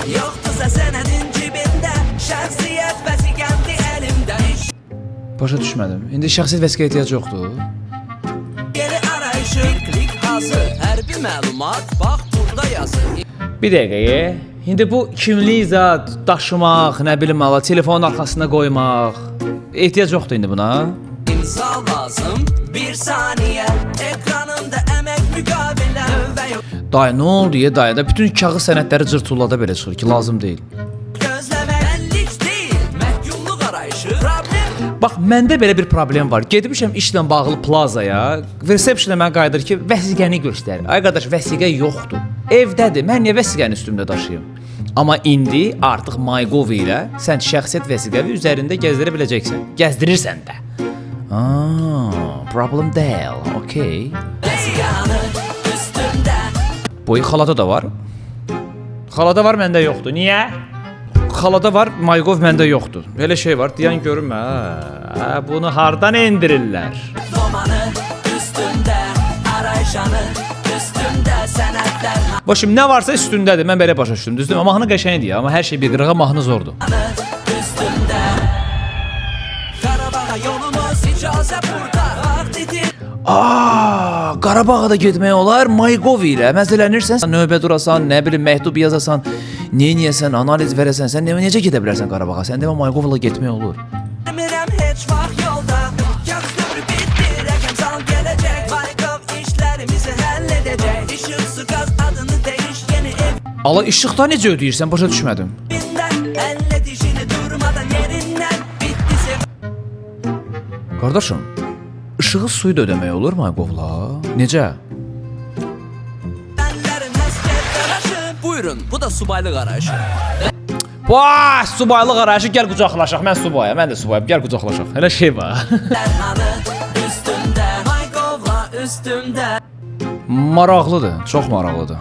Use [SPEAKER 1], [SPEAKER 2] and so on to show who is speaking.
[SPEAKER 1] Yoxdursa sənədin cibində, şəxsiyyət vəsiqəndi əlimdə.
[SPEAKER 2] Başa düşmədim. İndi şəxsiyyət vəsiqəyə ehtiyac yoxdur.
[SPEAKER 1] Yeni arayışı, klik hazır. Hər bir məlumat, bax burada yazır.
[SPEAKER 2] Bir dəqiqəyə. İndi bu kimlik zat daşımaq, nə bilim ala, telefonun arxasına qoymaq. Ehtiyac yoxdur indi buna.
[SPEAKER 1] İmza lazım, bir saniyə. Ekranımda əmək müqavilə. Növbə yox,
[SPEAKER 2] Dayı, nə oldu ya dayı da? Bütün kağız sənədləri cırtullada belə çıxır ki, lazım deyil.
[SPEAKER 1] gözləmək əllik deyil. Məhkumluq arayışı, problem.
[SPEAKER 2] Bax, məndə belə bir problem var. Gedmişəm işlə bağlı plazaya. Resepsiona mənə qayıdır ki, vəsiqəni göstər. Ay qardaş, vəsiqə yoxdur. Evdədir. Mən niyə vəsiqəni üstümdə daşıyım? Amma indi artıq MyGov ilə sən şəxsiyyət vəsiqəni üzərində gəzdirə biləcəksən. Gəzdirirsən də. Problem deyil. Okay.
[SPEAKER 1] Vəsiqanı üstümdə.
[SPEAKER 2] Bu xalada da var. Xalada var, məndə yoxdur. Niyə? Xalada var, MyGov məndə yoxdur. Belə şey var, deyən görünmə. Bunu hardan endirirlər?
[SPEAKER 1] Domanı üstümdə, arayışanı üstümdə, sənədlər
[SPEAKER 2] Başım nə varsa üstündədir. Mən belə başa düşdüm, düzdür? Mahnı qəşəngdir, amma hər şey bir qırığa, mahnı zordur.
[SPEAKER 1] üstümdə. Qarabağa yolumuz icazə burada. Vaxt itir.
[SPEAKER 2] Qarabağa da getmək olar MyGov ilə. Məzələnirsən, növbə durasan, nə bilim məktub yazasan, neyəsən, analiz verəsən, sən necə gedə bilərsən Qarabağa? Sən demə MyGov ilə getmək olur.
[SPEAKER 1] Bilmirəm heç vaxt yolda. Kağız köprü bitdi, rəqəmsal gələcək. MyGov işlərimizi həll edəcək. İşıq su qaz adını dəyiş, yeni
[SPEAKER 2] Ala işıqda necə ödəyirsən? Başa düşmədim.
[SPEAKER 1] evindən. Əllə dişini durmadan yerindən. Bitdi sev.
[SPEAKER 2] Qardaşım, işığı suyu da ödəmək olur MyGovla? Necə?
[SPEAKER 1] Əllərin həsrət dolaşı. Buyurun, bu da subaylıq arayışı.
[SPEAKER 2] Vay, subaylıq arayışı, gəl qucaqlaşaq. Mən subayam, mən də subayam. Gəl qucaqlaşaq. Elə şey var.
[SPEAKER 1] Dərmanı üstümdə, MyGovla üstümdə.
[SPEAKER 2] Maraqlıdır, çox maraqlıdır.